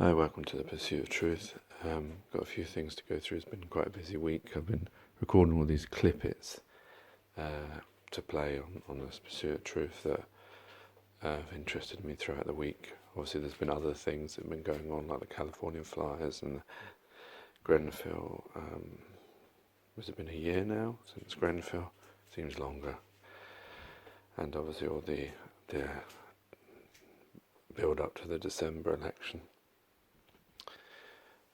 Hi, welcome to the Pursuit of Truth. Got a few things to go through. It's been quite a busy week. I've been recording all these clippets to play on this Pursuit of Truth that have interested me throughout the week. Obviously, there's been other things that have been going on, like the Californian fires and Grenfell. Has it been a year now since Grenfell? Seems longer. And obviously all the build up to the December election.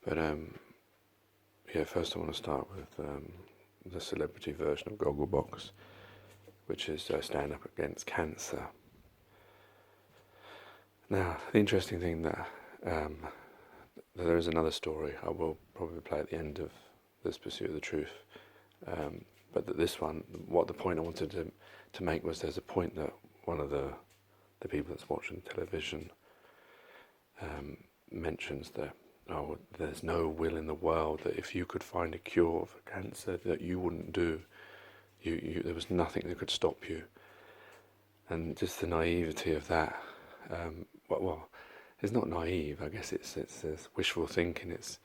But first I want to start with the celebrity version of Gogglebox, which is Stand Up Against Cancer. Now, the interesting thing that there is another story I will probably play at the end of this Pursuit of the Truth, but that this one, what the point I wanted to make was there's a point that one of the people that's watching television mentions that there's no will in the world that if you could find a cure for cancer that you wouldn't do. There was nothing that could stop you. And just the naivety of that. Well, it's not naive. I guess it's wishful thinking. It's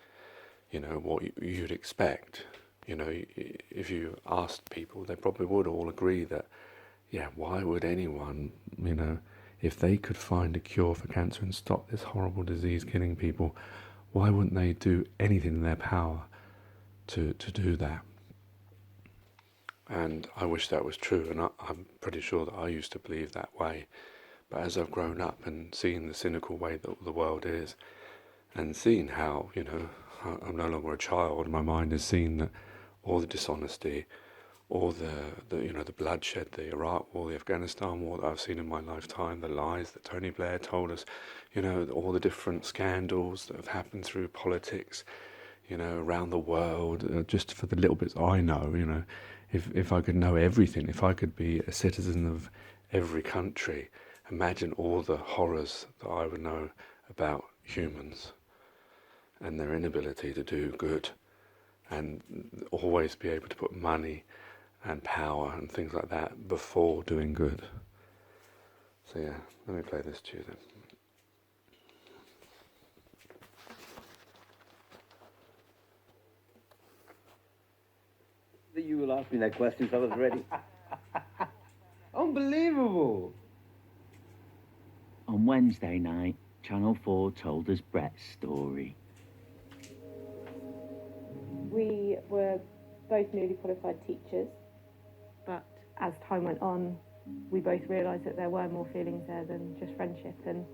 what you'd expect. If you asked people, they probably would all agree that why would anyone if they could find a cure for cancer and stop this horrible disease killing people, why wouldn't they do anything in their power to do that? And I wish that was true, and I'm pretty sure that I used to believe that way. But as I've grown up and seen the cynical way that the world is, and seen how, I'm no longer a child, my mind has seen that all the dishonesty, all the bloodshed, the Iraq war, the Afghanistan war that I've seen in my lifetime, the lies that Tony Blair told us, all the different scandals that have happened through politics, around the world, just for the little bits I know, if I could know everything, if I could be a citizen of every country, imagine all the horrors that I would know about humans and their inability to do good and always be able to put money and power and things like that before doing good. So let me play this to you then. That you will ask me that question, so I was ready. Unbelievable! On Wednesday night, Channel 4 told us Brett's story. We were both newly qualified teachers, but as time went on, we both realised that there were more feelings there than just friendship, and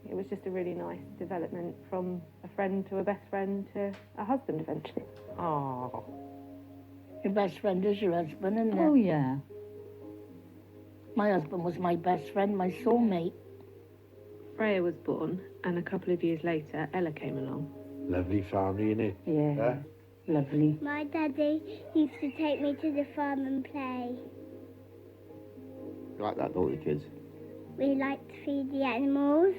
it was just a really nice development from a friend to a best friend to a husband eventually. Oh. Your best friend is your husband, isn't it? Oh, yeah. My husband was my best friend, my soulmate. Freya was born, and a couple of years later, Ella came along. Lovely family, innit? Yeah, Huh? lovely. My daddy used to take me to the farm and play. You like that, don't you, kids? We liked to feed the animals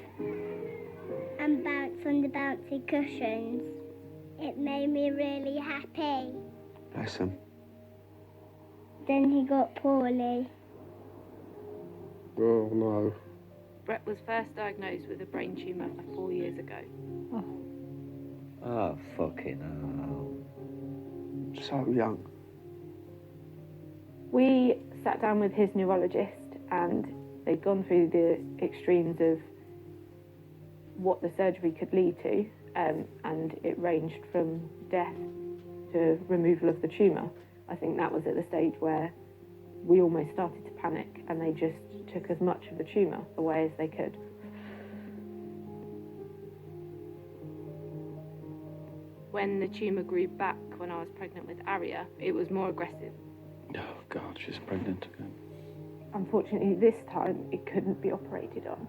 and bounce on the bouncy cushions. It made me really happy. Bless him. Then he got poorly. Oh, no. Brett was first diagnosed with a brain tumour 4 years ago. Oh, fucking hell. So young. We sat down with his neurologist, and they'd gone through the extremes of what the surgery could lead to, and it ranged from death to removal of the tumour. I think that was at the stage where we almost started to panic, and they just took as much of the tumour away as they could. When the tumour grew back when I was pregnant with Aria, it was more aggressive. Oh, God, she's pregnant again. Unfortunately, this time it couldn't be operated on.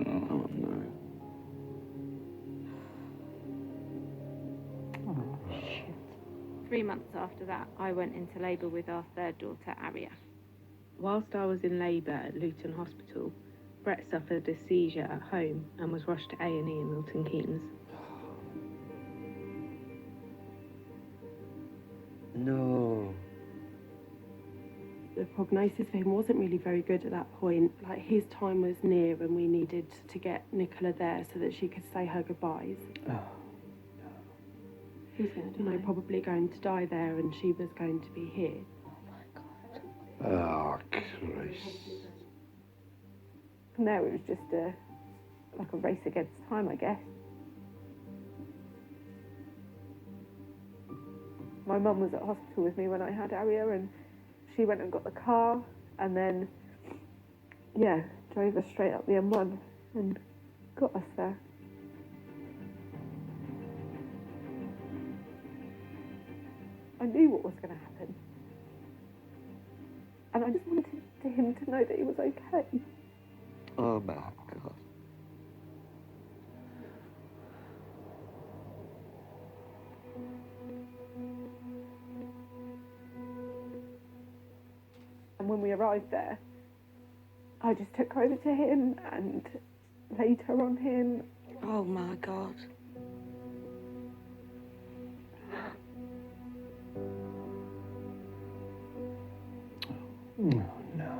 Oh, no. Oh, shit. 3 months after that, I went into labour with our third daughter, Aria. Whilst I was in labour at Luton Hospital, Brett suffered a seizure at home and was rushed to A&E in Milton Keynes. No. the prognosis for him wasn't really very good at that point. Like, his time was near and we needed to get Nicola there so that she could say her goodbyes. Who's going to You know, probably going to die there and she was going to be here. Oh, Christ. From there, it was just like a race against time, I guess. My mum was at hospital with me when I had Aria, and she went and got the car, and then, yeah, drove us straight up the M1 and got us there. I knew what was going to happen. And I just wanted him to know that he was okay. Oh, my God. And when we arrived there, I just took her over to him and laid her on him. Oh my God. No, no.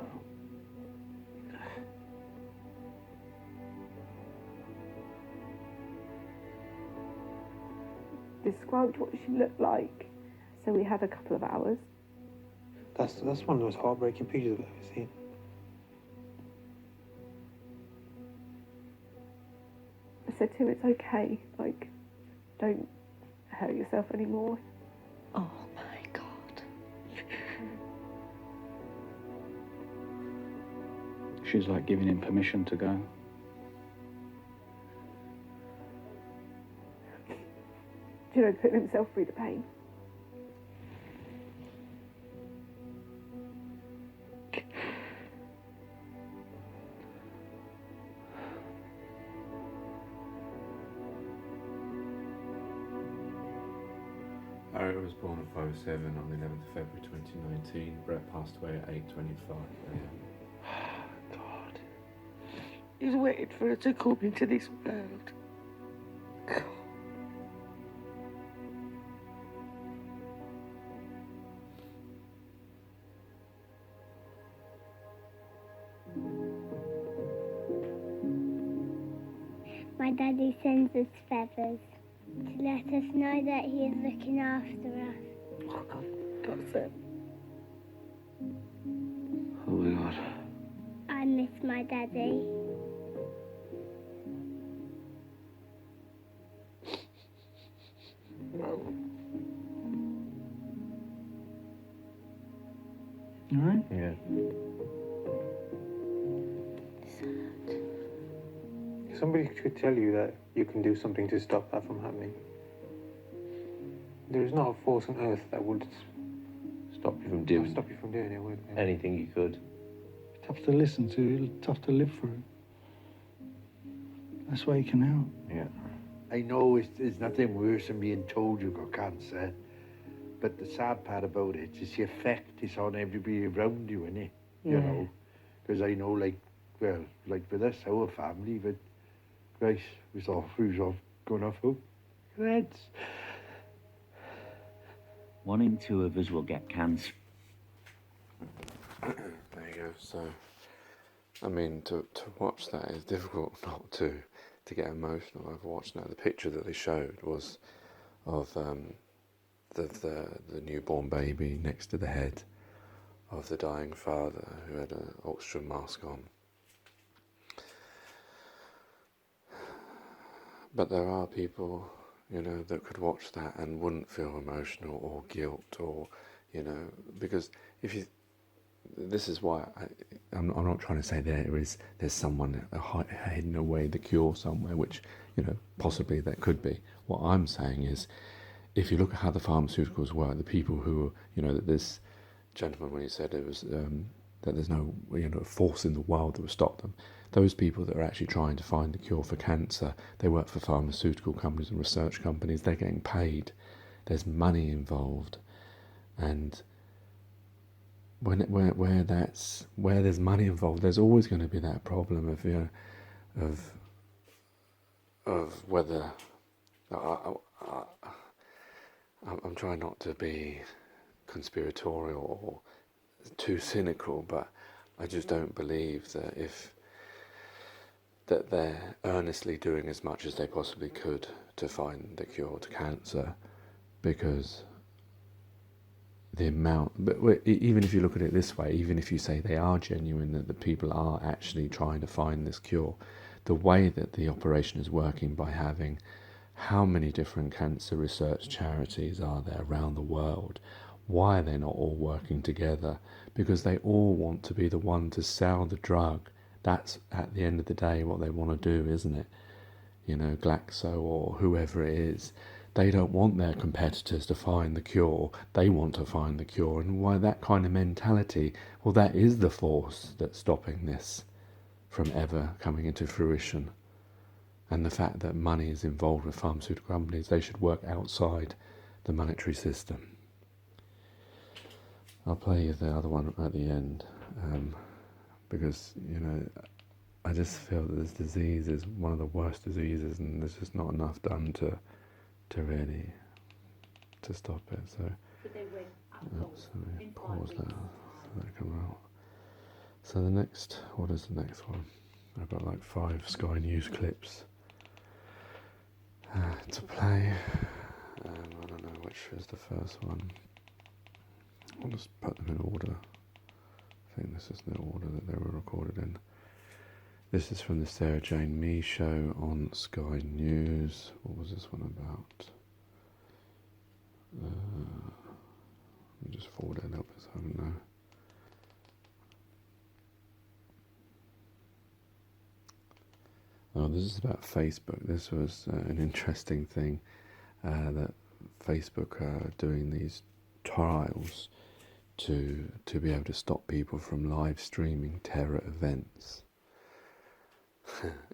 Described what she looked like. So we had a couple of hours. That's one of the most heartbreaking pictures I've ever seen. I said to him, it's okay, like, don't hurt yourself anymore. Oh my God. She's like giving him permission to go. Do you know, putting himself through the pain. Harriet was born at 5:07 on the 11th of February 2019. Brett passed away at 8:25 a.m. God. He's waited for her to come into this world. God. My daddy sends us feathers to let us know that he is looking after us. Oh God. That's it. Oh, my God. I miss my daddy. All right? Yeah. Somebody could tell you that you can do something to stop that from happening. There is not a force on earth that would Stop you from stop doing you from doing it, would it? anything you could. Tough to listen to, tough to live through. That's why you can help. Yeah. I know it's nothing worse than being told you've got cancer, but the sad part about it is the effect it's on everybody around you, innit? You know? Because I know, like with us, our family, but Christ, we was all going off hope. Reds. 1 in 2 of us will get cancer. There you go. So, I mean, to watch that is difficult not to get emotional over watching that. The picture that they showed was of the newborn baby next to the head of the dying father who had an oxygen mask on. But there are people, you know, that could watch that and wouldn't feel emotional or guilt or, you know, because if you, this is why I'm not trying to say there's someone hidden away the cure somewhere, which, you know, possibly that could be. What I'm saying is, if you look at how the pharmaceuticals work, the people who, you know, that this gentleman, when he said it was that there's no, you know, force in the world that would stop them, those people that are actually trying to find a cure for cancer, they work for pharmaceutical companies and research companies. They're getting paid. There's money involved, and where there's money involved, there's always going to be that problem of, you know, of whether I'm trying not to be conspiratorial or too cynical, but I just don't believe that they're earnestly doing as much as they possibly could to find the cure to cancer, because the amount, but even if you look at it this way, even if you say they are genuine, that the people are actually trying to find this cure, the way that the operation is working by having how many different cancer research charities are there around the world, why are they not all working together? Because they all want to be the one to sell the drug. That's at the end of the day what they want to do, isn't it? You know, Glaxo or whoever it is, they don't want their competitors to find the cure. They want to find the cure. And why that kind of mentality? Well, that is the force that's stopping this from ever coming into fruition. And the fact that money is involved with pharmaceutical companies, they should work outside the monetary system. I'll play you the other one at the end, because, you know, I just feel that this disease is one of the worst diseases, and there's just not enough done to really to stop it. So, pause that so that come out. So the next, what is the next one? I've got like 5 Sky News clips to play. I don't know which is the first one. I'll just put them in order. I think this is the order that they were recorded in. This is from the Sarah Jane Mee show on Sky News. What was this one about? Let me just forward it a little bit so I don't know. Oh, this is about Facebook. This was an interesting thing that Facebook are doing these trials to be able to stop people from live streaming terror events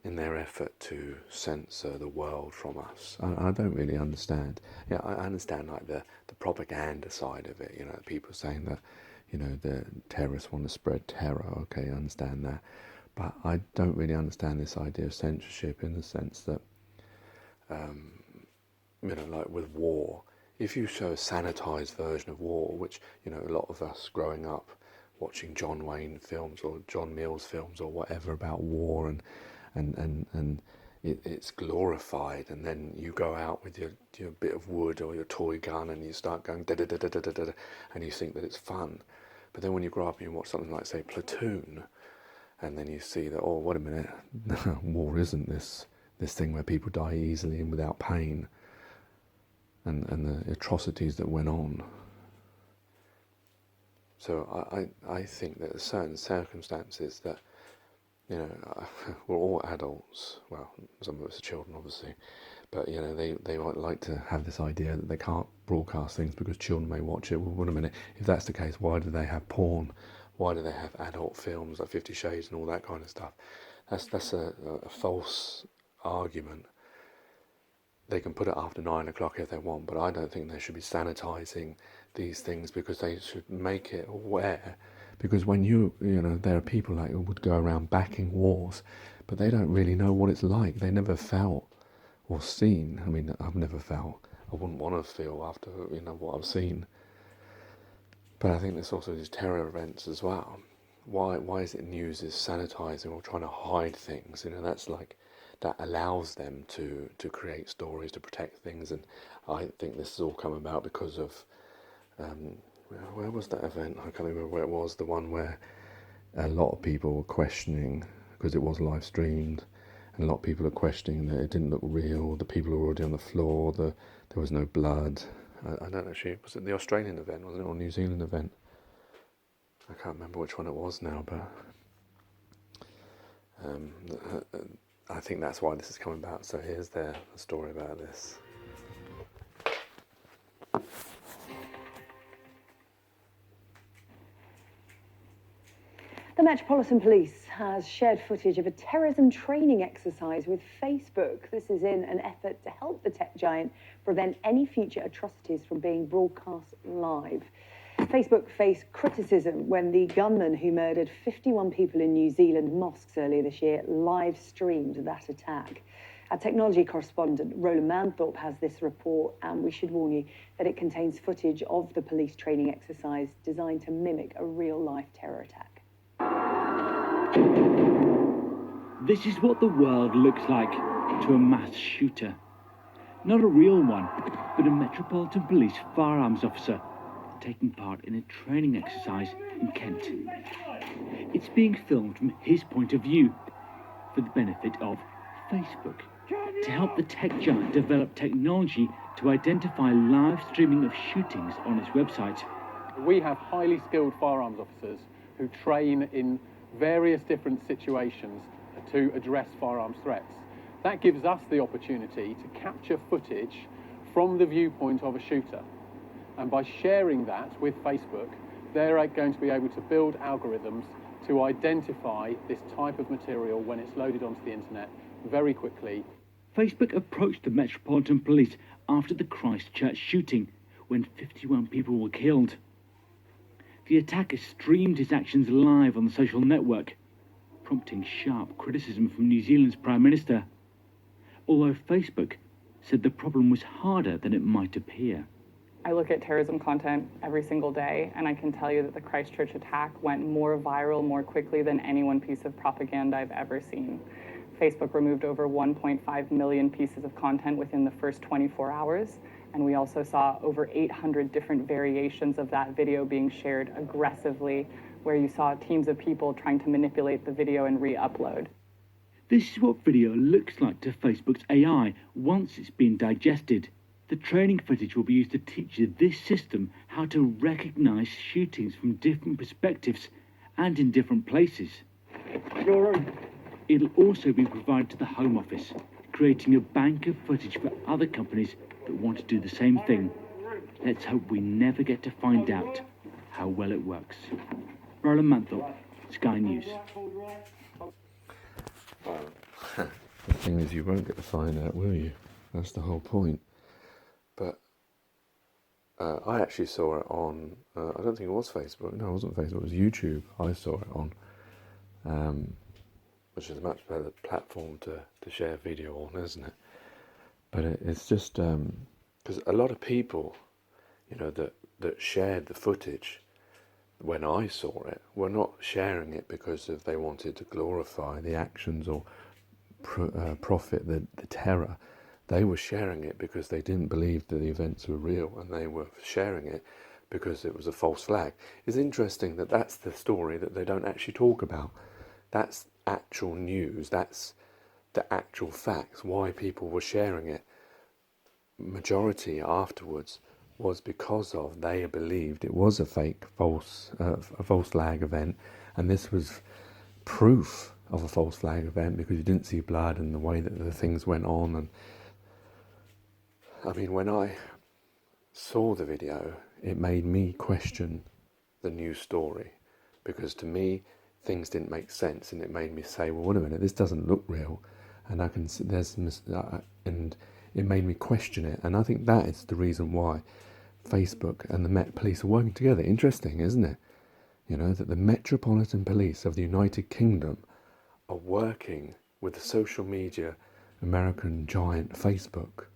in their effort to censor the world from us. I don't really understand. Yeah, I understand like the propaganda side of it. You know, people saying that, you know, the terrorists want to spread terror. Okay, I understand that. But I don't really understand this idea of censorship in the sense that, you know, like with war, if you show a sanitized version of war, which, you know, a lot of us growing up watching John Wayne films or John Mills films or whatever about war, and it's glorified, and then you go out with your bit of wood or your toy gun and you start going da da da da da da da, and you think that it's fun. But then when you grow up and you watch something like, say, Platoon, and then you see that, oh, wait a minute, war isn't this thing where people die easily and without pain, and the atrocities that went on. So I think that in certain circumstances that, you know, we're all adults, well, some of us are children obviously, but, you know, they might like to have this idea that they can't broadcast things because children may watch it. Well, wait a minute, if that's the case, why do they have porn? Why do they have adult films like 50 Shades and all that kind of stuff? That's a false argument. They can put it after 9 o'clock if they want, but I don't think they should be sanitizing these things, because they should make it aware. Because when you know, there are people like who would go around backing wars, but they don't really know what it's like. They never felt or seen. I mean, I've never felt. I wouldn't want to feel after, you know, what I've seen. But I think there's also these terror events as well. Why is it news is sanitizing or trying to hide things? You know, that's like, that allows them to create stories to protect things. And I think this has all come about because of, where was that event? I can't remember where it was. The one where a lot of people were questioning, because it was live streamed, and a lot of people are questioning that it didn't look real. The people were already on the floor. There was no blood. I don't actually, was it the Australian event, wasn't it, or New Zealand event? I can't remember which one it was now, but I think that's why this is coming about. So here's the story about this. The Metropolitan Police has shared footage of a terrorism training exercise with Facebook. This is in an effort to help the tech giant prevent any future atrocities from being broadcast live. Facebook faced criticism when the gunman who murdered 51 people in New Zealand mosques earlier this year live streamed that attack. Our technology correspondent Roland Manthorpe has this report, and we should warn you that it contains footage of the police training exercise designed to mimic a real-life terror attack. This is what the world looks like to a mass shooter. Not a real one, but a Metropolitan Police firearms officer taking part in a training exercise in Kent. It's being filmed from his point of view for the benefit of Facebook, to help the tech giant develop technology to identify live streaming of shootings on its website. We have highly skilled firearms officers who train in various different situations to address firearms threats. That gives us the opportunity to capture footage from the viewpoint of a shooter. And by sharing that with Facebook, they're going to be able to build algorithms to identify this type of material when it's loaded onto the internet very quickly. Facebook approached the Metropolitan Police after the Christchurch shooting, when 51 people were killed. The attacker streamed his actions live on the social network, prompting sharp criticism from New Zealand's Prime Minister, although Facebook said the problem was harder than it might appear. I look at terrorism content every single day, and I can tell you that the Christchurch attack went more viral more quickly than any one piece of propaganda I've ever seen. Facebook removed over 1.5 million pieces of content within the first 24 hours, and we also saw over 800 different variations of that video being shared aggressively, where you saw teams of people trying to manipulate the video and re-upload. This is what video looks like to Facebook's AI once it's been digested. The training footage will be used to teach this system how to recognize shootings from different perspectives and in different places. It'll also be provided to the Home Office, creating a bank of footage for other companies that want to do the same thing. Let's hope we never get to find out how well it works. Roland Manthorpe, Sky News. The thing is, you won't get to find out, will you? That's the whole point. But I actually saw it on, I don't think it was Facebook. No, it wasn't Facebook, it was YouTube. I saw it on, which is a much better platform to share video on, isn't it? But it's just, because a lot of people, you know, that shared the footage when I saw it, were not sharing it because they wanted to glorify the actions or profit the terror. They were sharing it because they didn't believe that the events were real, and they were sharing it because it was a false flag. It's interesting that that's the story that they don't actually talk about. That's actual news. That's the actual facts, why people were sharing it. Majority afterwards was because of they believed it was a fake, false flag event, and this was proof of a false flag event because you didn't see blood and the way that the things went on. And I mean, when I saw the video, it made me question the news story, because to me things didn't make sense, and it made me say, well, wait a minute, this doesn't look real, and I can see and it made me question it. And I think that is the reason why Facebook and the Met Police are working together. Interesting, isn't it? You know, that the Metropolitan Police of the United Kingdom are working with the social media American giant Facebook.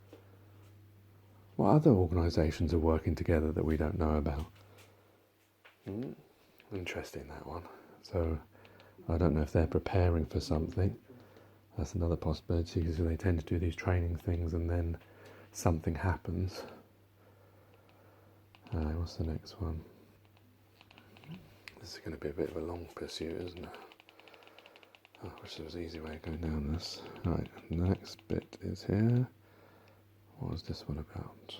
What other organisations are working together that we don't know about? Interesting, that one. So I don't know if they're preparing for something. That's another possibility, because they tend to do these training things and then something happens. What's the next one? This is going to be a bit of a long pursuit, isn't it? I wish there was an easy way of going down this. Right, the next bit is here. What was this one about?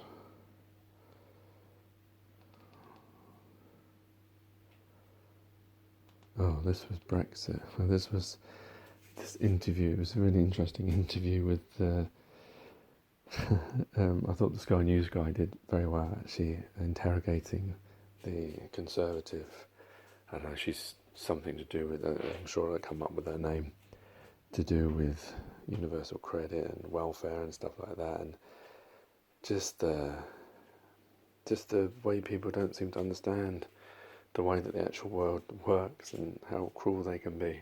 Oh, this was Brexit. Well, this was this interview. It was a really interesting interview with I thought the Sky News guy did very well, actually, interrogating the Conservative. I don't know, she's something to do with, I'm sure I'll come up with her name, to do with universal credit and welfare and stuff like that, and just the way people don't seem to understand the way that the actual world works and how cruel they can be.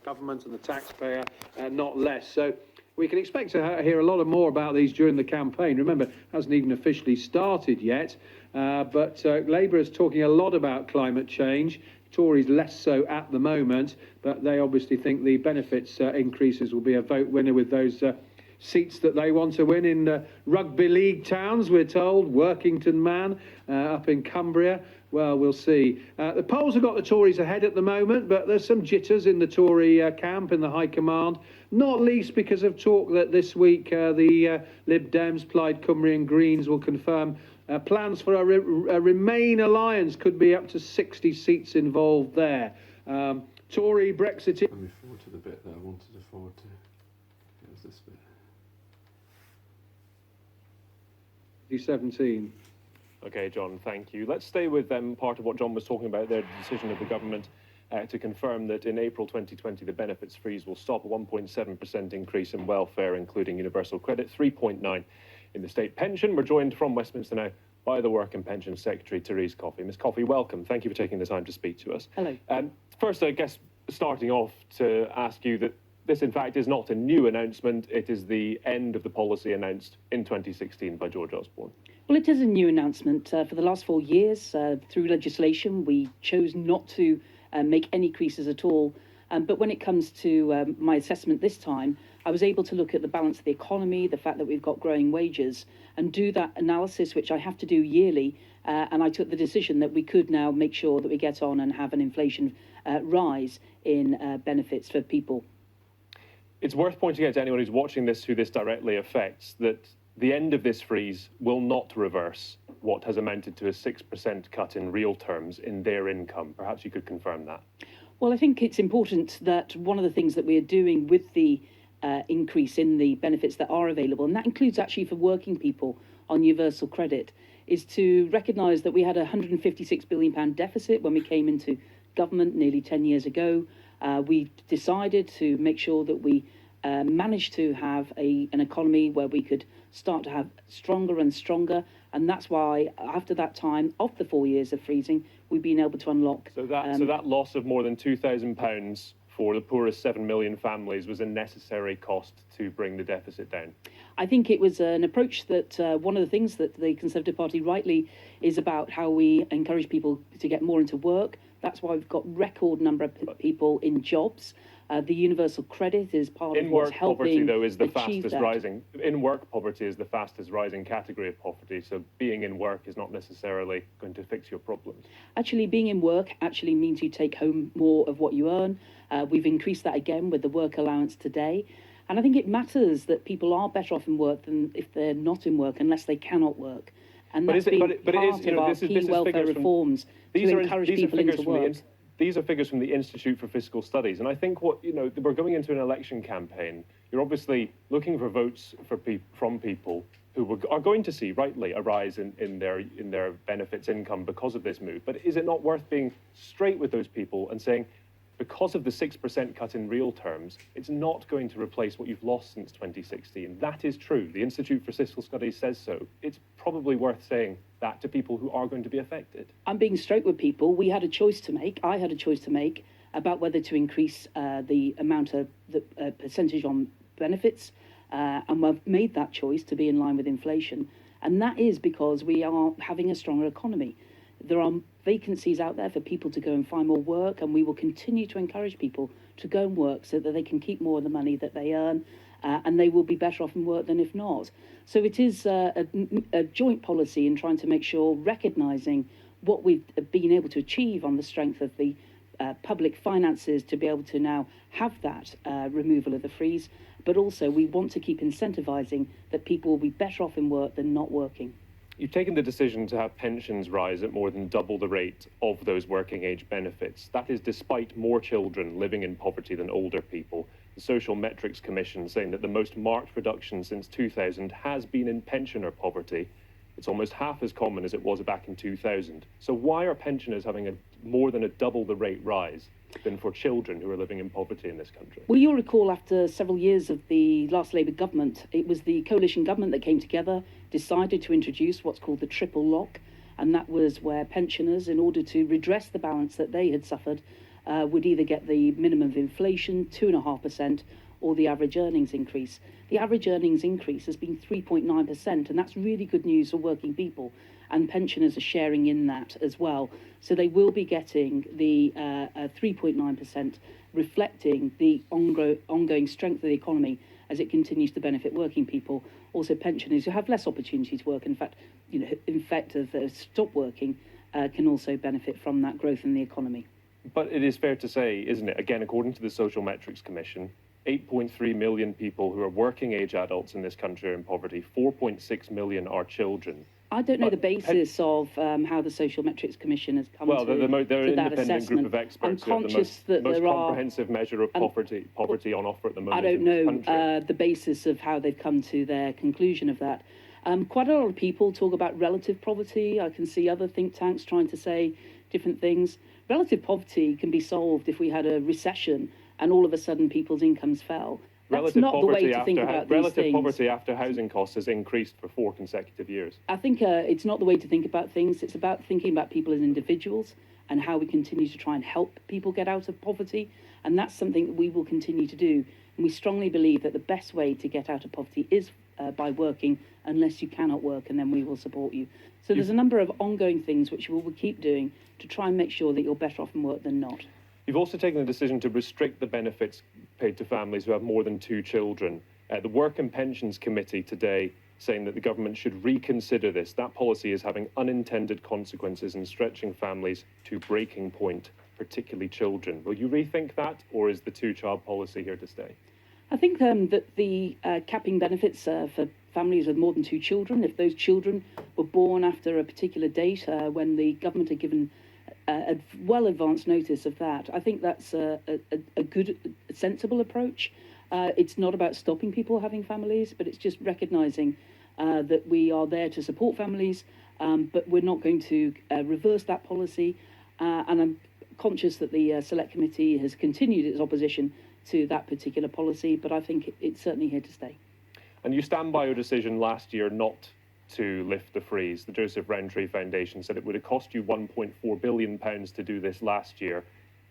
Government and the taxpayer, not less. So We can expect to hear a lot more about these during the campaign. Remember, it hasn't even officially started yet, but Labour is talking a lot about climate change. Tories less so at the moment, but they obviously think the benefits increases will be a vote winner with those seats that they want to win in rugby league towns, we're told. Workington Man up in Cumbria. Well, we'll see. The polls have got the Tories ahead at the moment, but there's some jitters in the Tory camp, in the High Command, not least because of talk that this week the Lib Dems, Plaid Cymru and Greens will confirm plans for a Remain alliance. Could be up to 60 seats involved there. Tory Brexit... Let me forward to the bit that I wanted to forward to. It was this bit. 2017. Okay, John, thank you. Let's stay with part of what John was talking about there, the decision of the government to confirm that in April 2020 the benefits freeze will stop, a 1.7% increase in welfare, including universal credit, 3.9% in the state pension. We're joined from Westminster now by the Work and Pension Secretary, Therese Coffey. Ms Coffey, welcome. Thank you for taking the time to speak to us. Hello. First, I guess, starting off to ask you that this, in fact, is not a new announcement. It is the end of the policy announced in 2016 by George Osborne. Well, it is a new announcement. For the last 4 years, through legislation, we chose not to make any increases at all. But when it comes to my assessment this time, I was able to look at the balance of the economy, the fact that we've got growing wages, and do that analysis, which I have to do yearly. And I took the decision that we could now make sure that we get on and have an inflation rise in benefits for people. It's worth pointing out to anyone who's watching this who this directly affects that the end of this freeze will not reverse what has amounted to a 6% cut in real terms in their income. Perhaps you could confirm that. Well, I think it's important that one of the things that we are doing with the increase in the benefits that are available, and that includes actually for working people on universal credit, is to recognise that we had a £156 billion deficit when we came into government nearly 10 years ago. We decided to make sure that we managed to have an economy where we could start to have stronger and stronger, and that's why after that time of the 4 years of freezing, we've been able to unlock. So that loss of more than £2,000 for the poorest 7 million families was a necessary cost to bring the deficit down. I think it was an approach that one of the things that the Conservative Party rightly is about how we encourage people to get more into work. That's why we've got record number of people in jobs. The universal credit is part of what's helping in-work poverty, though, is the achieve fastest that. rising. In-work poverty is the fastest rising category of poverty, so being in work is not necessarily going to fix your problems. Actually, being in work actually means you take home more of what you earn. We've increased that again with the work allowance today. And I think it matters that people are better off in work than if they're not in work, unless they cannot work. And that's been part of our key welfare reforms to encourage people into work. These are figures from the Institute for Fiscal Studies, and I think we're going into an election campaign. You're obviously looking for votes from people who are going to see, rightly, a rise in their benefits income because of this move. But is it not worth being straight with those people and saying, because of the 6% cut in real terms, it's not going to replace what you've lost since 2016. That is true. The Institute for Fiscal Studies says so. It's probably worth saying that to people who are going to be affected. I'm being straight with people. We had a choice to make. I had a choice to make about whether to increase the amount of the percentage on benefits, and we've made that choice to be in line with inflation. And that is because we are having a stronger economy. There are vacancies out there for people to go and find more work, and we will continue to encourage people to go and work so that they can keep more of the money that they earn, and they will be better off in work than if not. So it is a joint policy in trying to make sure, recognising what we've been able to achieve on the strength of the public finances to be able to now have that removal of the freeze, but also we want to keep incentivising that people will be better off in work than not working. You've taken the decision to have pensions rise at more than double the rate of those working age benefits. That is despite more children living in poverty than older people. The Social Metrics Commission saying that the most marked reduction since 2000 has been in pensioner poverty. It's almost half as common as it was back in 2000. So why are pensioners having more than a double the rate rise than for children who are living in poverty in this country? Well, you'll recall after several years of the last Labour government, it was the coalition government that came together, decided to introduce what's called the triple lock, and that was where pensioners, in order to redress the balance that they had suffered, would either get the minimum of inflation, 2.5%, or the average earnings increase. The average earnings increase has been 3.9%, and that's really good news for working people. And pensioners are sharing in that as well. So they will be getting the 3.9%, reflecting the ongoing strength of the economy as it continues to benefit working people. Also, pensioners who have less opportunity to work, in fact, if stop working, can also benefit from that growth in the economy. But it is fair to say, isn't it, again, according to the Social Metrics Commission, 8.3 million people who are working age adults in this country are in poverty, 4.6 million are children. I don't know the basis of how the Social Metrics Commission has come Well, to they're an that independent assessment. group of experts I'm who have the conscious that most there are. comprehensive measure of poverty on offer at the moment. I don't in this know country. the basis of how they've come to their conclusion of that. Quite a lot of people talk about relative poverty. I can see other think tanks trying to say different things. Relative poverty can be solved if we had a recession and all of a sudden people's incomes fell. That's not the way to think about these relative things. poverty after housing costs has increased for 4 consecutive years. I think it's not the way to think about things. It's about thinking about people as individuals and how we continue to try and help people get out of poverty. And that's something that we will continue to do. And we strongly believe that the best way to get out of poverty is by working, unless you cannot work, and then we will support you. So there's a number of ongoing things which we will keep doing to try and make sure that you're better off in work than not. You've also taken the decision to restrict the benefits paid to families who have more than 2 children. The Work and Pensions Committee today saying that the government should reconsider this. That policy is having unintended consequences and stretching families to breaking point, particularly children. Will you rethink that, or is the 2-child policy here to stay? I think that the capping benefits for families with more than 2 children, if those children were born after a particular date when the government had given a well advanced notice of that, I think that's a good, sensible approach. It's not about stopping people having families, but it's just recognising that we are there to support families, but we're not going to reverse that policy. And I'm conscious that the Select Committee has continued its opposition to that particular policy, but I think it's certainly here to stay. And you stand by your decision last year not to lift the freeze. The Joseph Rowntree Foundation said it would have cost you £1.4 billion to do this last year,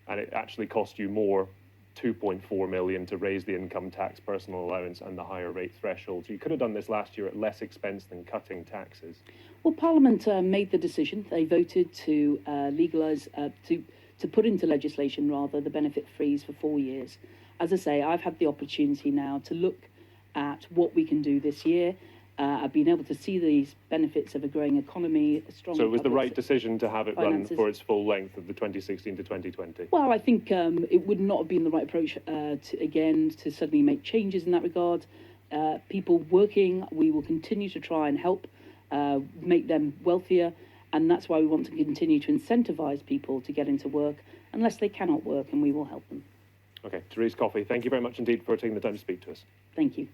and it actually cost you more, £2.4 million, to raise the income tax, personal allowance and the higher rate thresholds. You could have done this last year at less expense than cutting taxes. Well, Parliament made the decision. They voted to legalise, to put into legislation, rather, the benefit freeze for 4 years. As I say, I've had the opportunity now to look at what we can do this year. I've been able to see these benefits of a growing economy, a strong. So it was the right decision to have it run finances. for its full length of the 2016 to 2020? Well, I think it would not have been the right approach to suddenly make changes in that regard. People working, we will continue to try and help make them wealthier, and that's why we want to continue to incentivise people to get into work unless they cannot work, and we will help them. Okay, Therese Coffey, thank you very much indeed for taking the time to speak to us. Thank you.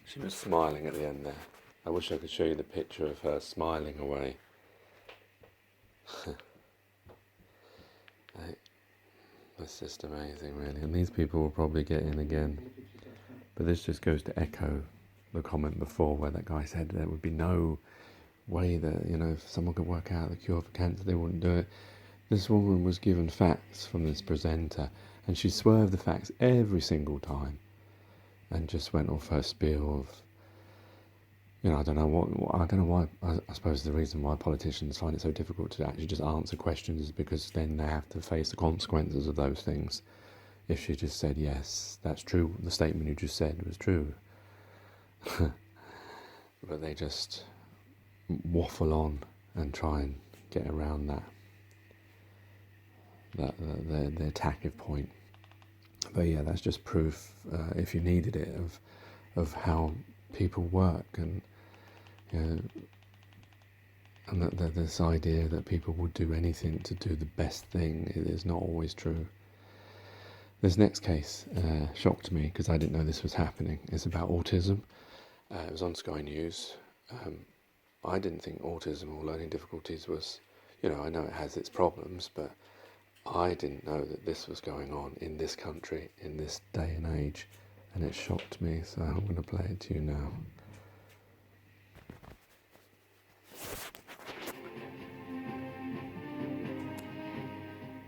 She was smiling at the end there. I wish I could show you the picture of her smiling away. That's just amazing, really. And these people will probably get in again. But this just goes to echo the comment before where that guy said there would be no way that, if someone could work out the cure for cancer, they wouldn't do it. This woman was given facts from this presenter, and she swerved the facts every single time and just went off her spiel of, I don't know why, I suppose the reason why politicians find it so difficult to actually just answer questions is because then they have to face the consequences of those things. If she just said, yes, that's true, the statement you just said was true. But they just waffle on and try and get around the attacking point. But yeah, that's just proof, if you needed it, of how people work, and and that this idea that people would do anything to do the best thing is not always true. This next case shocked me because I didn't know this was happening. It's about autism. It was on Sky News. I didn't think autism or learning difficulties was, I know it has its problems, but I didn't know that this was going on in this country, in this day and age, and it shocked me, so I'm going to play it to you now.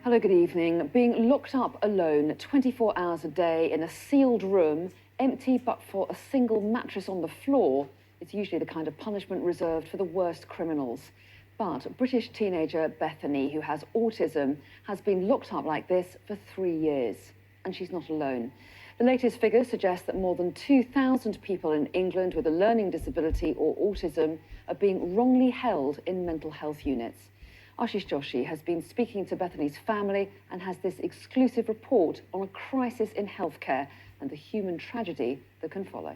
Hello, good evening. Being locked up alone 24 hours a day in a sealed room, empty but for a single mattress on the floor, is usually the kind of punishment reserved for the worst criminals. But British teenager Bethany, who has autism, has been locked up like this for 3 years. And she's not alone. The latest figures suggest that more than 2,000 people in England with a learning disability or autism are being wrongly held in mental health units. Ashish Joshi has been speaking to Bethany's family and has this exclusive report on a crisis in healthcare and the human tragedy that can follow.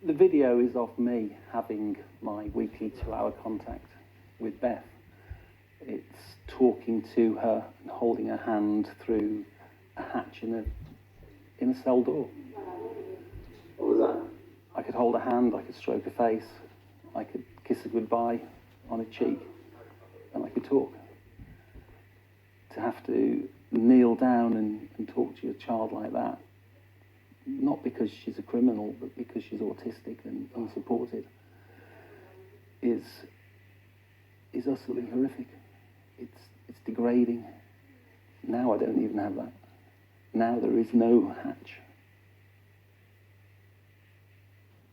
The video is of me having my weekly 2-hour contact with Beth. It's talking to her and holding her hand through a hatch in a cell door. What was that? I could hold a hand, I could stroke a face, I could kiss her goodbye on a cheek, and I could talk. To have to kneel down and talk to your child like that, not because she's a criminal, but because she's autistic and unsupported, is utterly horrific. It's degrading. Now I don't even have that. Now there is no hatch.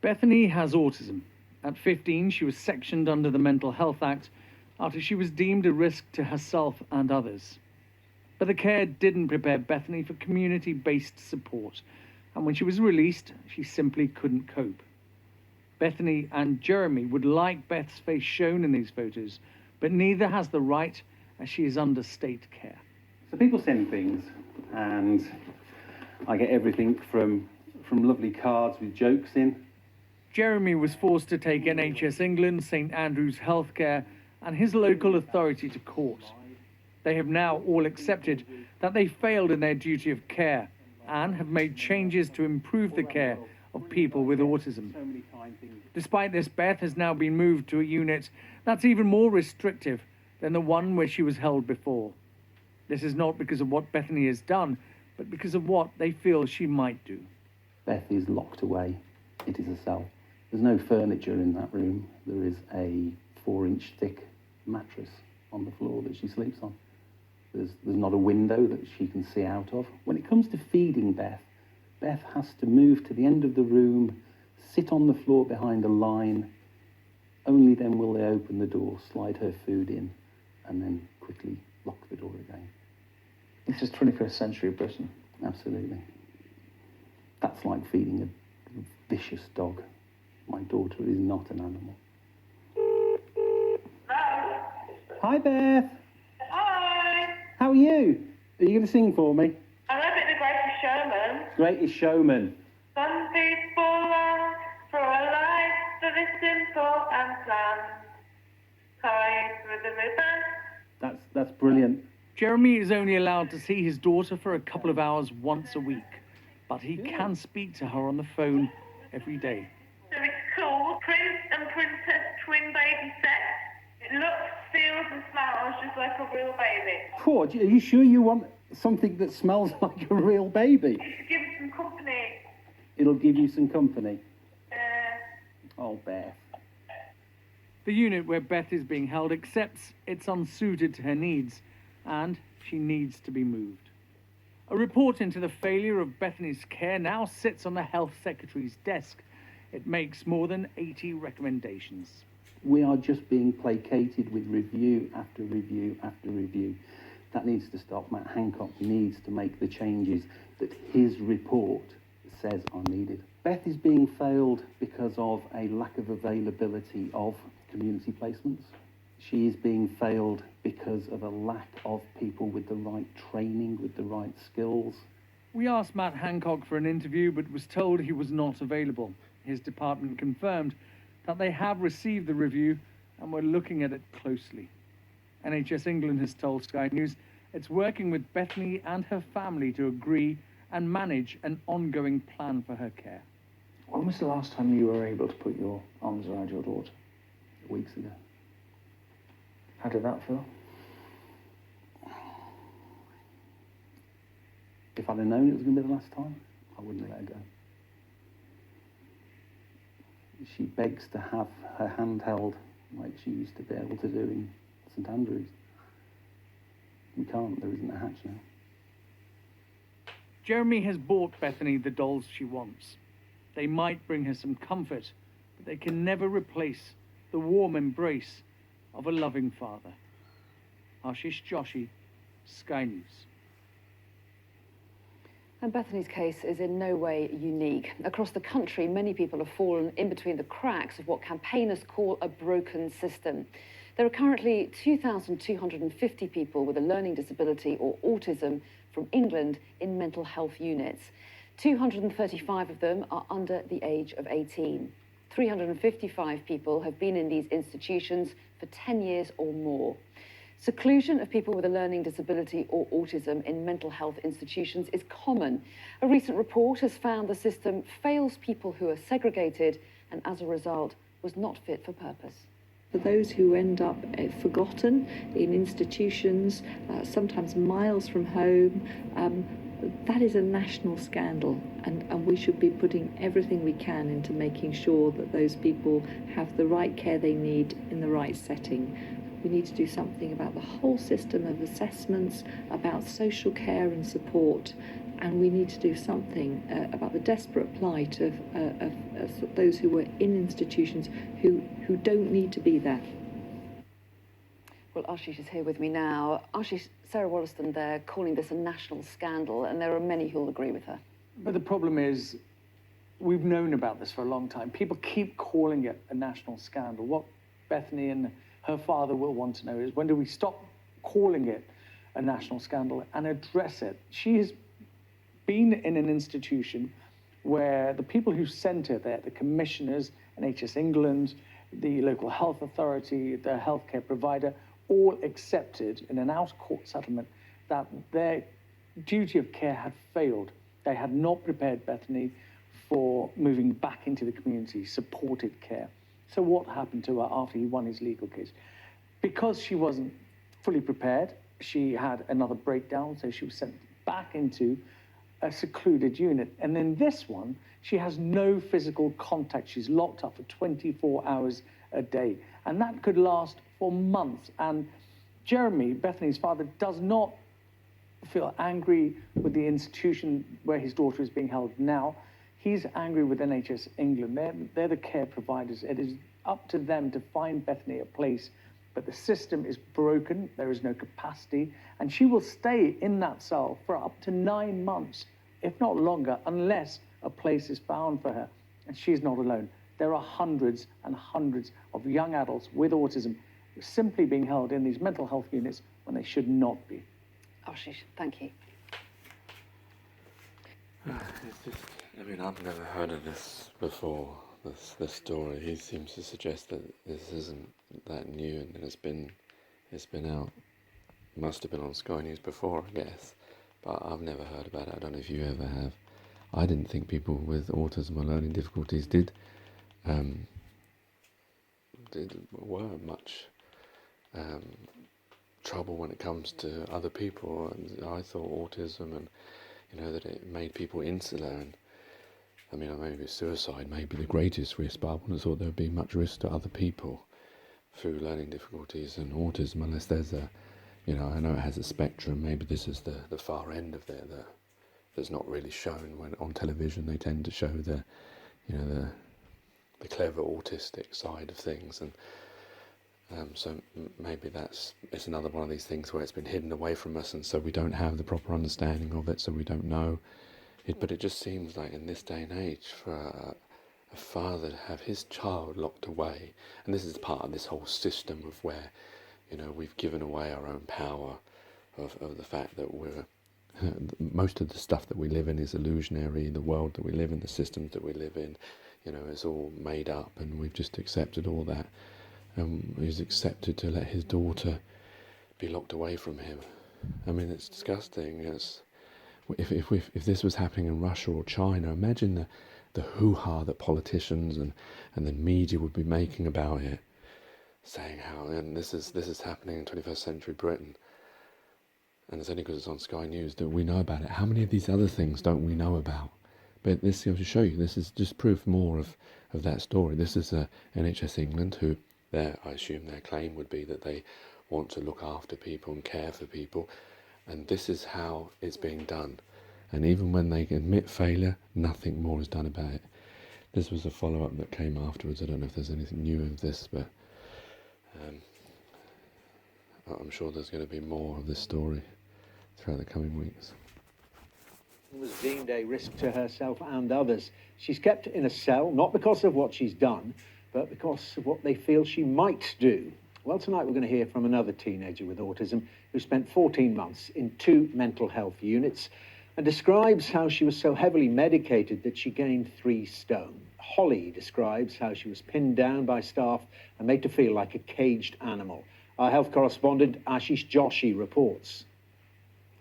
Bethany has autism. At 15, she was sectioned under the Mental Health Act after she was deemed a risk to herself and others. But the care didn't prepare Bethany for community-based support, and when she was released, she simply couldn't cope. Bethany and Jeremy would like Beth's face shown in these photos, but neither has the right, as she is under state care. So people send things, and I get everything from lovely cards with jokes in. Jeremy was forced to take NHS England, St Andrews Healthcare, and his local authority to court. They have now all accepted that they failed in their duty of care and have made changes to improve the care of people with autism. Despite this, Beth has now been moved to a unit that's even more restrictive than the one where she was held before. This is not because of what Bethany has done, but because of what they feel she might do. Beth is locked away. It is a cell. There's no furniture in that room. There is a 4-inch thick mattress on the floor that she sleeps on. There's not a window that she can see out of. When it comes to feeding Beth, Beth has to move to the end of the room, sit on the floor behind a line. Only then will they open the door, slide her food in, and then quickly lock the door again. This is 21st century Britain. Absolutely. That's like feeding a vicious dog. My daughter is not an animal. Hi, Beth. Hi. How are you? Are you going to sing for me? I'm a bit The Greatest Showman. Greatest Showman. Some people long for a life that is simple and planned. Tied with a ribbon. That's brilliant. Jeremy is only allowed to see his daughter for a couple of hours once a week, but he can speak to her on the phone every day. So it's called Prince and Princess Twin Baby Set. It looks, feels and smells just like a real baby. Poor, are you sure you want something that smells like a real baby? It gives some company. It'll give you some company. Oh, Beth. The unit where Beth is being held accepts it's unsuited to her needs, and she needs to be moved. A report into the failure of Bethany's care now sits on the Health Secretary's desk. It makes more than 80 recommendations. We are just being placated with review after review after review. That needs to stop. Matt Hancock needs to make the changes that his report says are needed. Beth is being failed because of a lack of availability of community placements. She is being failed because of a lack of people with the right training, with the right skills. We asked Matt Hancock for an interview, but was told he was not available. His department confirmed that they have received the review and were looking at it closely. NHS England has told Sky News it's working with Bethany and her family to agree and manage an ongoing plan for her care. When was the last time you were able to put your arms around your daughter? Weeks ago. How did that feel? If I'd have known it was going to be the last time, I wouldn't have let her go. She begs to have her hand held like she used to be able to do in St Andrews. We can't, there isn't a hatch now. Jeremy has bought Bethany the dolls she wants. They might bring her some comfort, but they can never replace the warm embrace of a loving father. Ashish Joshi, Sky News. And Bethany's case is in no way unique. Across the country, many people have fallen in between the cracks of what campaigners call a broken system. There are currently 2,250 people with a learning disability or autism from England in mental health units. 235 of them are under the age of 18. 355 people have been in these institutions for 10 years or more. Seclusion of people with a learning disability or autism in mental health institutions is common. A recent report has found the system fails people who are segregated and, as a result, was not fit for purpose. For those who end up forgotten in institutions, sometimes miles from home, that is a national scandal, and we should be putting everything we can into making sure that those people have the right care they need in the right setting. We need to do something about the whole system of assessments, about social care and support, and we need to do something about the desperate plight of those who were in institutions who don't need to be there. Well, Ashish is here with me now. Ashish, Sarah Wollaston there calling this a national scandal, and there are many who'll agree with her. But the problem is, we've known about this for a long time. People keep calling it a national scandal. What Bethany and her father will want to know is, when do we stop calling it a national scandal and address it? She has been in an institution where the people who sent her there, the commissioners, NHS England, the local health authority, the healthcare provider, all accepted in an out-of-court settlement that their duty of care had failed. They had not prepared Bethany for moving back into the community, supported care. So what happened to her after he won his legal case? Because she wasn't fully prepared, she had another breakdown, so she was sent back into a secluded unit. And in this one, she has no physical contact. She's locked up for 24 hours a day. And that could last for months. And Jeremy, Bethany's father, does not feel angry with the institution where his daughter is being held now. He's angry with NHS England. They're the care providers. It is up to them to find Bethany a place, but the system is broken. There is no capacity, and she will stay in that cell for up to 9 months, if not longer, unless a place is found for her. And she's not alone. There are hundreds and hundreds of young adults with autism simply being held in these mental health units when they should not be. Ashish, thank you. I mean, I've never heard of this before, this story. He seems to suggest that this isn't that new and it's been out. It must have been on Sky News before, I guess. But I've never heard about it. I don't know if you ever have. I didn't think people with autism or learning difficulties were much trouble when it comes to other people. And I thought autism and, that it made people insular, and I mean, maybe suicide may be the greatest risk, but I wouldn't have thought there would be much risk to other people through learning difficulties and autism, unless there's a, I know it has a spectrum. Maybe this is the far end of that's not really shown when on television. They tend to show the clever autistic side of things, and so maybe it's another one of these things where it's been hidden away from us, and so we don't have the proper understanding of it, so we don't know it. But it just seems like in this day and age, for a father to have his child locked away, and this is part of this whole system of where, we've given away our own power of the fact that most of the stuff that we live in is illusionary. The world that we live in, the systems that we live in, it's all made up, and we've just accepted all that. He's accepted to let his daughter be locked away from him. I mean, it's disgusting. If this was happening in Russia or China, imagine the hoo-ha that politicians and the media would be making about it, saying how this is happening in 21st century Britain. And it's only because it's on Sky News that we know about it. How many of these other things don't we know about? But this goes to show you, this is just proof more of that story. This is NHS England, who I assume their claim would be that they want to look after people and care for people. And this is how it's being done. And even when they admit failure, nothing more is done about it. This was a follow-up that came afterwards. I don't know if there's anything new of this, but I'm sure there's going to be more of this story throughout the coming weeks. Was deemed a risk to herself and others. She's kept in a cell, not because of what she's done, but because of what they feel she might do. Well, tonight we're going to hear from another teenager with autism who spent 14 months in 2 mental health units and describes how she was so heavily medicated that she gained 3 stone. Holly describes how she was pinned down by staff and made to feel like a caged animal. Our health correspondent Ashish Joshi reports.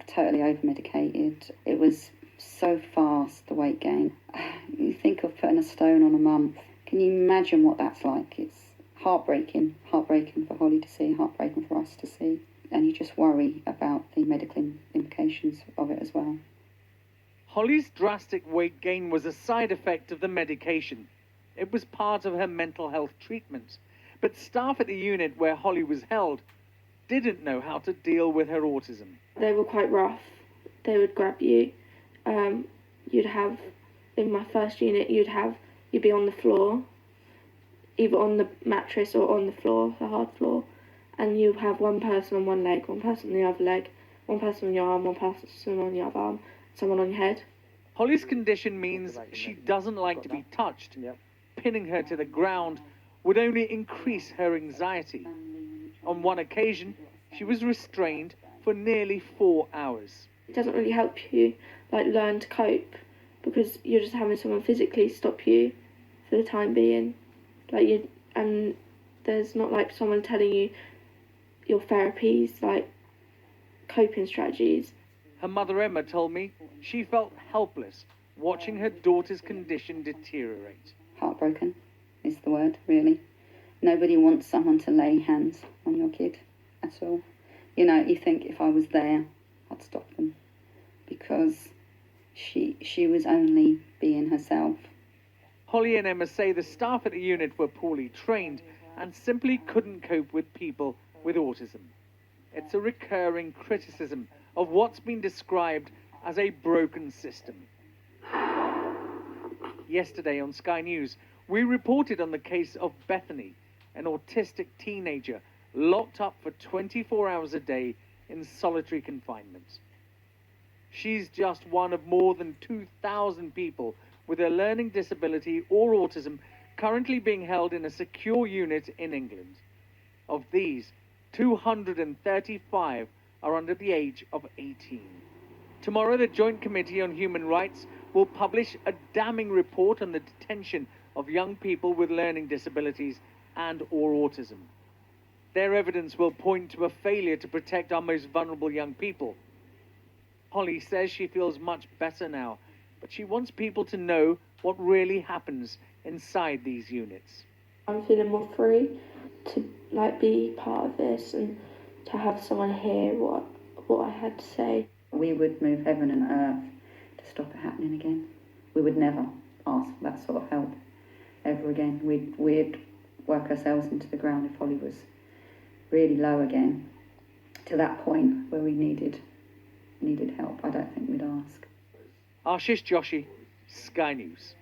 Totally over-medicated. It was so fast, the weight gain. You think of putting a stone on a month. Can you imagine what that's like? It's heartbreaking for Holly to see, heartbreaking for us to see. And you just worry about the medical implications of it as well. Holly's drastic weight gain was a side effect of the medication. It was part of her mental health treatment. But staff at the unit where Holly was held didn't know how to deal with her autism. They were quite rough. They would grab you. You'd have, in my first unit, you'd be on the floor, either on the mattress or on the floor, the hard floor, and you have one person on one leg, one person on the other leg, one person on your arm, one person on the other arm, someone on your head. Holly's condition means she doesn't like to be touched. Pinning her to the ground would only increase her anxiety. On one occasion, she was restrained for nearly 4 hours. It doesn't really help you learn to cope because you're just having someone physically stop you for the time being. And there's not someone telling you your therapies, coping strategies. Her mother Emma told me she felt helpless watching her daughter's condition deteriorate. Heartbroken is the word, really. Nobody wants someone to lay hands on your kid at all. You think if I was there, I'd stop them because she was only being herself. Holly and Emma say the staff at the unit were poorly trained and simply couldn't cope with people with autism. It's a recurring criticism of what's been described as a broken system. Yesterday on Sky News, we reported on the case of Bethany, an autistic teenager locked up for 24 hours a day in solitary confinement. She's just one of more than 2,000 people with a learning disability or autism currently being held in a secure unit in England. Of these, 235 are under the age of 18. Tomorrow, the Joint Committee on Human Rights will publish a damning report on the detention of young people with learning disabilities and/or autism. Their evidence will point to a failure to protect our most vulnerable young people. Holly says she feels much better now, but she wants people to know what really happens inside these units. I'm feeling more free to be part of this and to have someone hear what I had to say. We would move heaven and earth to stop it happening again. We would never ask for that sort of help ever again. We'd work ourselves into the ground if Holly was really low again, to that point where we needed help. I don't think we'd ask. Ashish Joshi, Sky News.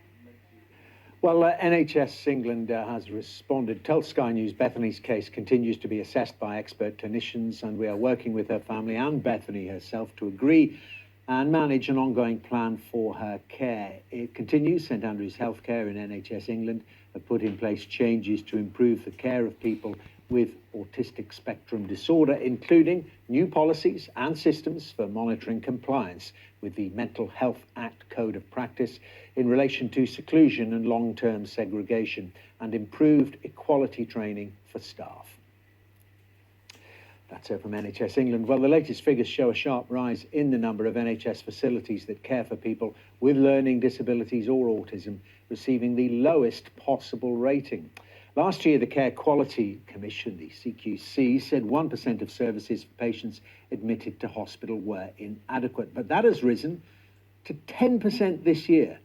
Well, NHS England has responded. Tell Sky News Bethany's case continues to be assessed by expert clinicians, and we are working with her family and Bethany herself to agree and manage an ongoing plan for her care. It continues. St Andrews Healthcare in NHS England have put in place changes to improve the care of people with autistic spectrum disorder, including new policies and systems for monitoring compliance with the Mental Health Act Code of Practice in relation to seclusion and long-term segregation, and improved equality training for staff. That's it from NHS England. Well, the latest figures show a sharp rise in the number of NHS facilities that care for people with learning disabilities or autism receiving the lowest possible rating. Last year, the Care Quality Commission, the CQC, said 1% of services for patients admitted to hospital were inadequate. But that has risen to 10% this year.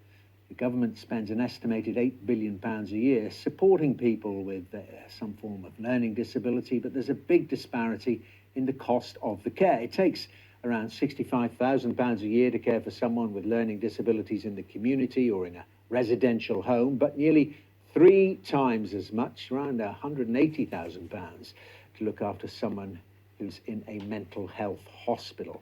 The government spends an estimated £8 billion a year supporting people with some form of learning disability, but there's a big disparity in the cost of the care. It takes around £65,000 a year to care for someone with learning disabilities in the community or in a residential home, but nearly 3 times as much, around £180,000, to look after someone who's in a mental health hospital.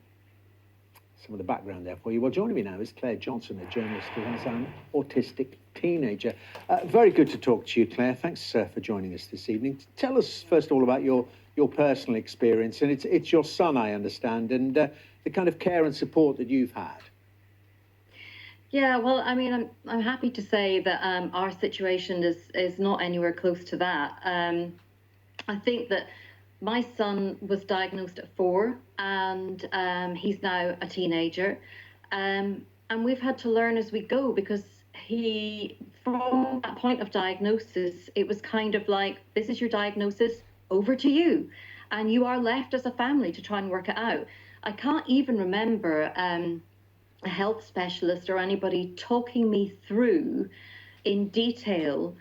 Some of the background there for you. Well, joining me now is Claire Johnson, a journalist who has an autistic teenager. Very good to talk to you, Claire. Thanks for joining us this evening. Tell us, first of all, about your personal experience, and it's your son, I understand, and the kind of care and support that you've had. Yeah, well, I mean, I'm happy to say that our situation is not anywhere close to that. I think that my son was diagnosed at 4, and he's now a teenager, and we've had to learn as we go, because from that point of diagnosis, it was kind of like, this is your diagnosis, over to you, and you are left as a family to try and work it out. I can't even remember a health specialist or anybody talking me through in detail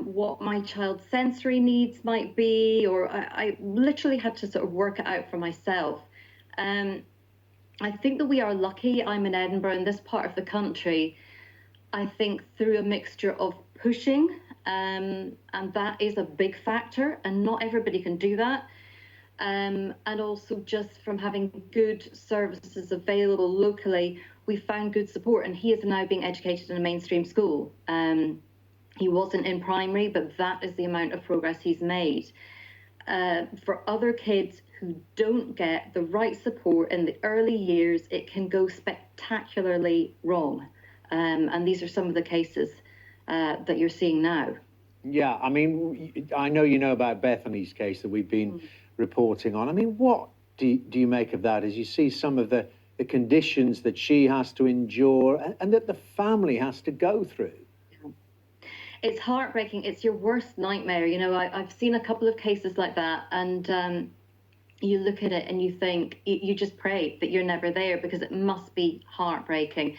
what my child's sensory needs might be, or I literally had to sort of work it out for myself. I think that we are lucky. I'm in Edinburgh, in this part of the country, I think through a mixture of pushing, and that is a big factor, and not everybody can do that. And also just from having good services available locally, we found good support, and he is now being educated in a mainstream school. He wasn't in primary, but that is the amount of progress he's made. For other kids who don't get the right support in the early years, it can go spectacularly wrong. And these are some of the cases that you're seeing now. Yeah, I mean, I know you know about Bethany's case that we've been reporting on. I mean, what do you make of that as you see some of the conditions that she has to endure and that the family has to go through? It's heartbreaking. It's your worst nightmare. You know, I've seen a couple of cases like that, and you look at it and you think, you just pray that you're never there, because it must be heartbreaking.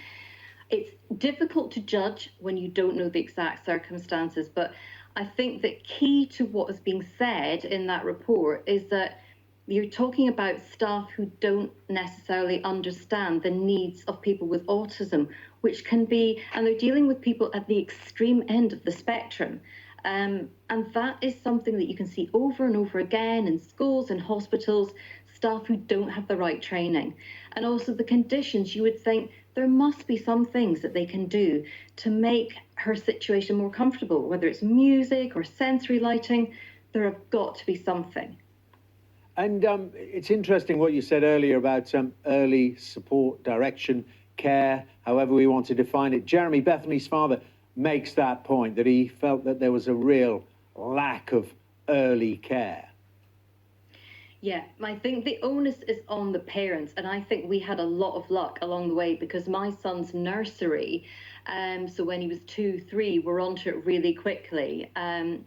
It's difficult to judge when you don't know the exact circumstances, but I think that key to what is being said in that report is that you're talking about staff who don't necessarily understand the needs of people with autism, which can be, and they're dealing with people at the extreme end of the spectrum. And that is something that you can see over and over again in schools and hospitals, staff who don't have the right training. And also the conditions, you would think there must be some things that they can do to make her situation more comfortable, whether it's music or sensory lighting, there have got to be something. And it's interesting what you said earlier about early support, direction, care, however we want to define it. Jeremy, Bethany's father, makes that point, that he felt that there was a real lack of early care. Yeah, I think the onus is on the parents, and I think we had a lot of luck along the way, because my son's nursery, so when he was 2, 3, we're onto it really quickly. And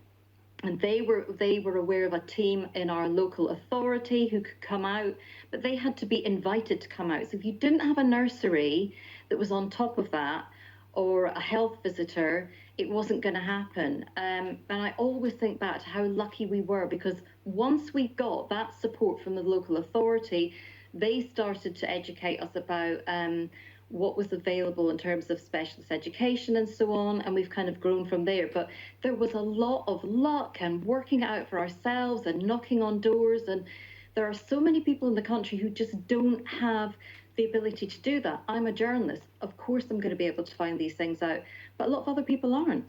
they were aware of a team in our local authority who could come out, but they had to be invited to come out. So if you didn't have a nursery that was on top of that, or a health visitor, it wasn't going to happen. And I always think back to how lucky we were, because once we got that support from the local authority, they started to educate us about what was available in terms of specialist education and so on, and we've kind of grown from there. But there was a lot of luck and working it out for ourselves and knocking on doors, and there are so many people in the country who just don't have the ability to do that. I'm a journalist, of course I'm going to be able to find these things out, but a lot of other people aren't.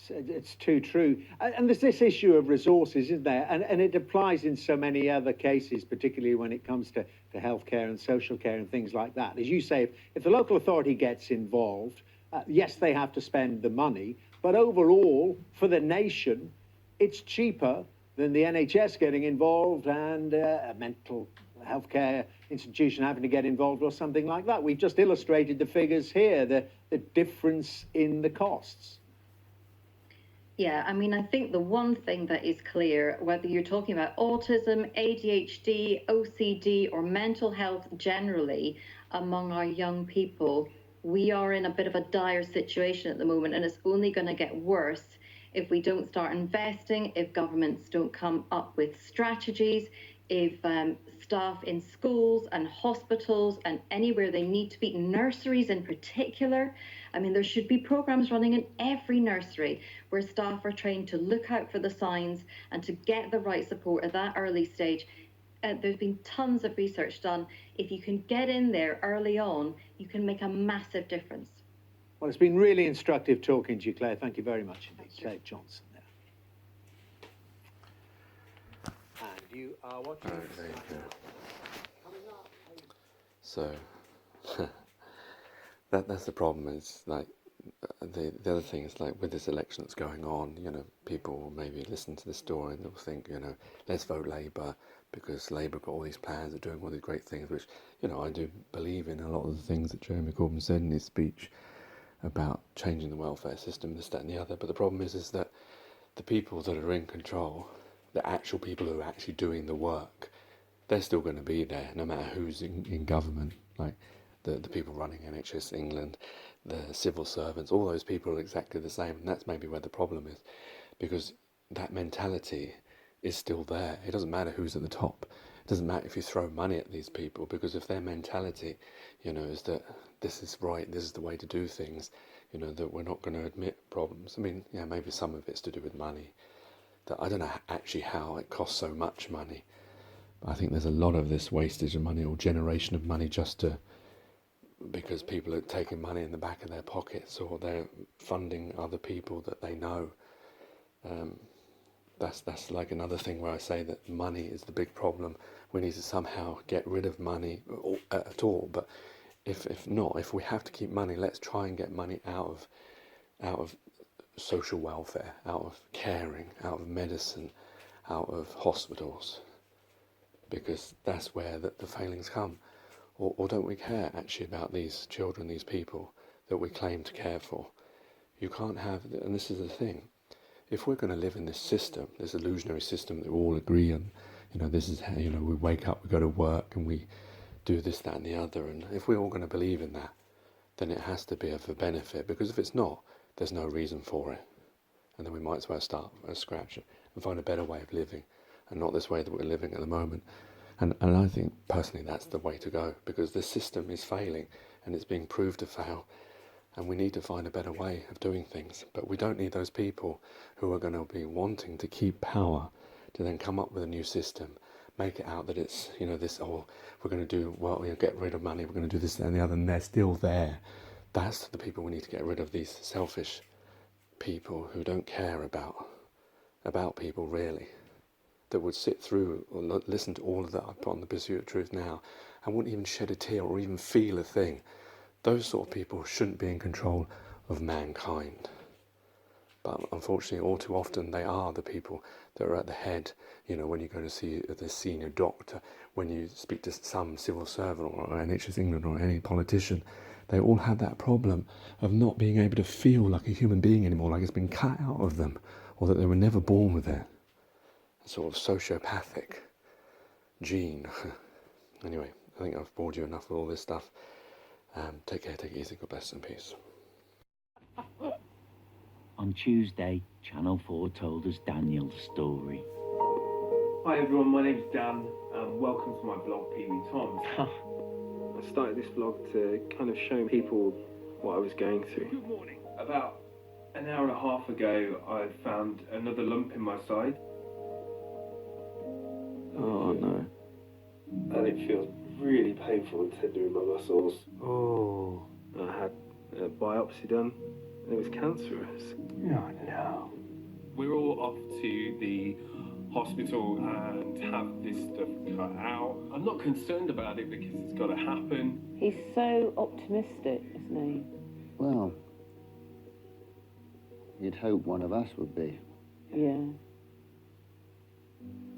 It's too true. And there's this issue of resources, isn't there? And it applies in so many other cases, particularly when it comes to healthcare and social care and things like that. As you say, if the local authority gets involved, yes, they have to spend the money, but overall, for the nation, it's cheaper than the NHS getting involved and a mental healthcare institution having to get involved or something like that. We've just illustrated the figures here, the difference in the costs. Yeah, I mean, I think the one thing that is clear, whether you're talking about autism, ADHD, OCD, or mental health generally among our young people, we are in a bit of a dire situation at the moment, and it's only going to get worse if we don't start investing, if governments don't come up with strategies, if staff in schools and hospitals and anywhere they need to be, nurseries in particular. I mean, there should be programs running in every nursery where staff are trained to look out for the signs and to get the right support at that early stage. There's been tons of research done. If you can get in there early on, you can make a massive difference. Well, it's been really instructive talking to you, Claire. Thank you very much indeed. Claire Johnson there. And you are watching. Okay, so that's the problem. Is like the other thing is like with this election that's going on. You know, people will maybe listen to this story and they'll think, you know, let's vote Labour because Labour got all these plans of doing all these great things, which, you know, I do believe in a lot of the things that Jeremy Corbyn said in his speech about changing the welfare system, this, that and the other. But the problem is that the people that are in control, the actual people who are actually doing the work, they're still going to be there no matter who's in government. Like the people running NHS England, the civil servants, all those people are exactly the same. And that's maybe where the problem is, because that mentality is still there. It doesn't matter who's at the top. It doesn't matter if you throw money at these people, because if their mentality, you know, is that this is right, this is the way to do things, you know, that we're not going to admit problems. I mean, yeah, maybe some of it's to do with money. That I don't know actually how it costs so much money. But I think there's a lot of this wastage of money or generation of money because people are taking money in the back of their pockets, or they're funding other people that they know. That's like another thing where I say that money is the big problem. We need to somehow get rid of money at all. But if we have to keep money, let's try and get money out of social welfare, out of caring, out of medicine, out of hospitals, because that's where the failings come. Or don't we care actually about these children, these people that we claim to care for? You can't have, and this is the thing, if we're going to live in this system, this illusionary system that we all agree on, you know, this is how, you know, we wake up, we go to work, and we do this, that, and the other, and if we're all going to believe in that, then it has to be for benefit, because if it's not, there's no reason for it, and then we might as well start from scratch and find a better way of living, and not this way that we're living at the moment. And I think personally that's the way to go, because the system is failing, and it's being proved to fail. And we need to find a better way of doing things. But we don't need those people who are going to be wanting to keep power to then come up with a new system, make it out that it's, you know, this, oh, we're going to do, well, we'll get rid of money, we're going to do this, that, and the other, and they're still there. That's the people we need to get rid of, these selfish people who don't care about people really, that would sit through or listen to all of that I put on The Pursuit of Truth now and wouldn't even shed a tear or even feel a thing. Those sort of people shouldn't be in control of mankind. But unfortunately, all too often, they are the people that are at the head. You know, when you go to see the senior doctor, when you speak to some civil servant or NHS England or any politician, they all have that problem of not being able to feel like a human being anymore, like it's been cut out of them, or that they were never born with it. A sort of sociopathic gene. Anyway, I think I've bored you enough with all this stuff. Take care, take it easy, God bless and peace. On Tuesday, Channel 4 told us Daniel's story. Hi everyone, my name's Dan, and welcome to my vlog, Pee Wee Toms. I started this vlog to kind of show people what I was going through. Good morning. About an hour and a half ago, I found another lump in my side. Oh no. And it feels really painful and tender in my muscles. Oh. I had a biopsy done. It was cancerous. Oh no. We're all off to the hospital and have this stuff cut out. I'm not concerned about it because it's got to happen. He's so optimistic, isn't he? Well, you'd hope one of us would be. Yeah.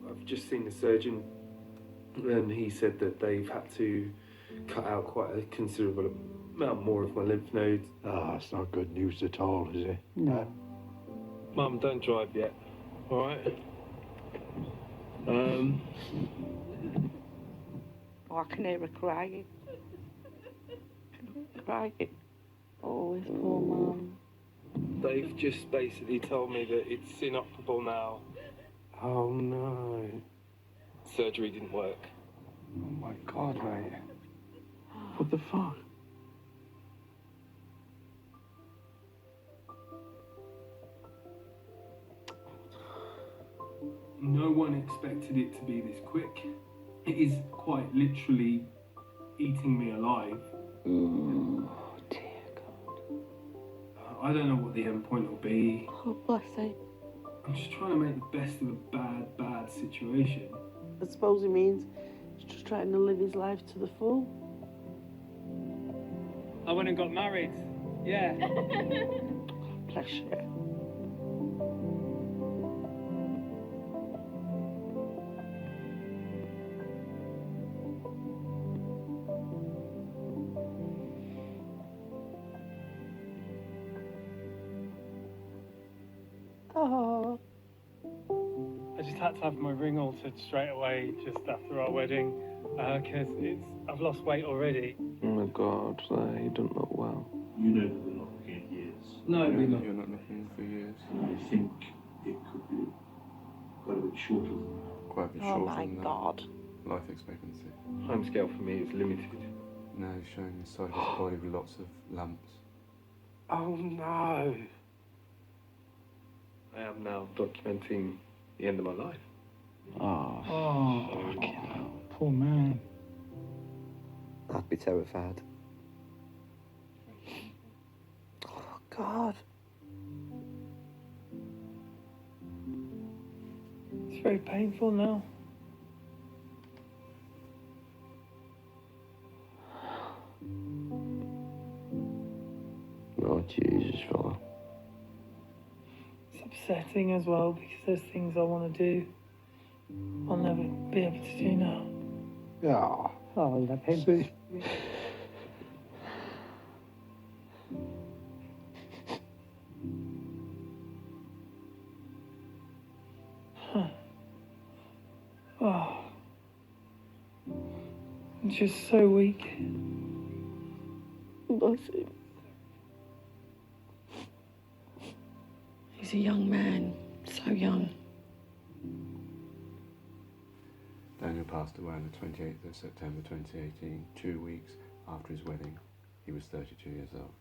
I've just seen the surgeon and he said that they've had to cut out quite a considerable amount more of my lymph nodes. Ah, it's not good news at all, is it? No. Mum, don't drive yet, alright? Oh, I can hear her crying. Crying. Oh, his poor mum. They've just basically told me that it's inoperable now. Oh no. Surgery didn't work. Oh my God, mate. What the fuck? No one expected it to be this quick. It is quite literally eating me alive. Oh, dear God. I don't know what the end point will be. Oh, bless him. I'm just trying to make the best of a bad situation. I suppose it means he's just trying to live his life to the full. I went and got married. Yeah. Bless you. Oh. I just had to have my ring altered straight away just after our wedding because I've lost weight already. Oh my God, he doesn't look well. You know that we're not looking at years. No, You're not looking for years. I think it could be quite a bit shorter than that. Quite a bit Oh shorter my than God. that. Life expectancy. Timescale for me is limited. Now he's showing the side of his body with lots of lumps. Oh no. I am now documenting the end of my life. Oh, fucking hell. Poor man. I'd be terrified. Oh, God. It's very painful now. Oh, Jesus, fella. It's upsetting as well because there's things I want to do I'll never be able to do now. Yeah. Oh, that pain. Oh. I'm just so weak. Bless him. He's a young man, so young. Daniel passed away on the 28th of September 2018, 2 weeks after his wedding. He was 32 years old.